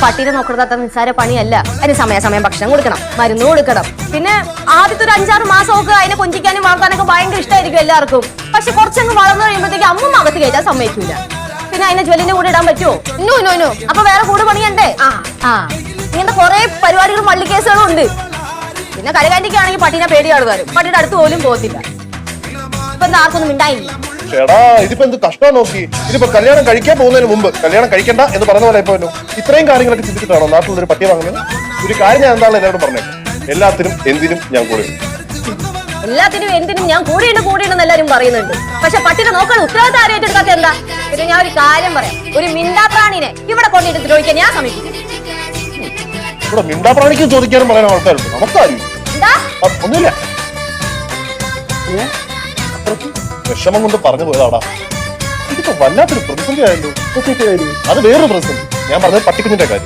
പട്ടിനെ നോക്കുന്നത് നിസ്സാര പണിയല്ല. അതിന് സമയം ഭക്ഷണം കൊടുക്കണം, മരുന്ന് കൊടുക്കണം. പിന്നെ ആദ്യത്തെ ഒരു 5-6 മാസമൊക്കെ അതിനെ കൊഞ്ചിക്കാനും വളർത്താനൊക്കെ ഭയങ്കര ഇഷ്ടമായിരിക്കും എല്ലാവർക്കും. പക്ഷെ കുറച്ചങ്ങ് വളർന്നു കഴിയുമ്പോഴത്തേക്ക് അമ്മ അകത്ത് കയറ്റാൻ സമ്മതിക്കൂല. പിന്നെ അതിനെ ജോലിന്റെ കൂടെ ഇടാൻ പറ്റുമോ? നോ. അപ്പൊ വേറെ കൂടെ പണിയണ്ടേ? ഇങ്ങനത്തെ കുറെ പരിപാടികളും വള്ളിക്കേസുകളും ഉണ്ട്. പിന്നെ കരകാന്റിക്കാണെങ്കിൽ പട്ടീനെ പേടിയാണ് വരും. പട്ടിയുടെ അടുത്ത് പോലും പോകത്തില്ല. ഇപ്പൊ എന്താ ആർക്കൊന്നും മിണ്ടായില്ല. ചേടാ ഇതിപ്പോ എന്ത് കഷ്ടം നോക്കി. ഇതിപ്പോ കല്യാണം കഴിക്കാൻ പോകുന്നതിന് മുമ്പ് കല്യാണം കഴിക്കണ്ട എന്ന് പറഞ്ഞ പോലെ ഇപ്പൊ ഇത്രയും കാര്യങ്ങളൊക്കെ ചിന്തിച്ചിട്ടാണോ നാട്ടിലൊരു പട്ടിയെ വാങ്ങുന്നത്? ഒരു കാര്യം ഞാൻ എന്താണ് എല്ലാവരും പറഞ്ഞേക്കാം, എല്ലാത്തിനും എന്തിനും ഞാൻ കൂടെ. എല്ലാത്തിനും എന്തിനും ഞാൻ കൂടിയുണ്ടെന്ന് എല്ലാരും പറയുന്നുണ്ട്. പക്ഷെ പട്ടിനെ നോക്കാൻ ഉത്തരവാദിത്തം ആരും ഏറ്റെടുക്കാത്ത എന്താ? പിന്നെ ഞാൻ ഒരു കാര്യം പറയാം, ഒരു മിണ്ടാപ്രാണിനെ ഇവിടെ കൊണ്ടിട്ട് ദ്രോഹിക്കാൻ ഞാൻ ശ്രമിക്കില്ല. ഇവിടെ മിണ്ടാപ്രാണിക്ക് ചോദിക്കാനും പറയാൻ ആൾക്കാരുണ്ട്, നമുക്കാരും ഒന്നുമില്ല. വിഷമം കൊണ്ട് പറഞ്ഞു പോയതാടാ. ഇതിപ്പോ വല്ലാത്തൊരു പ്രതിസന്ധി ആയല്ലോ. അത് വേറൊരു പ്രതിസന്ധി. ഞാൻ പറഞ്ഞത് പട്ടിക്കുഞ്ഞിന്റെ കാര്യം.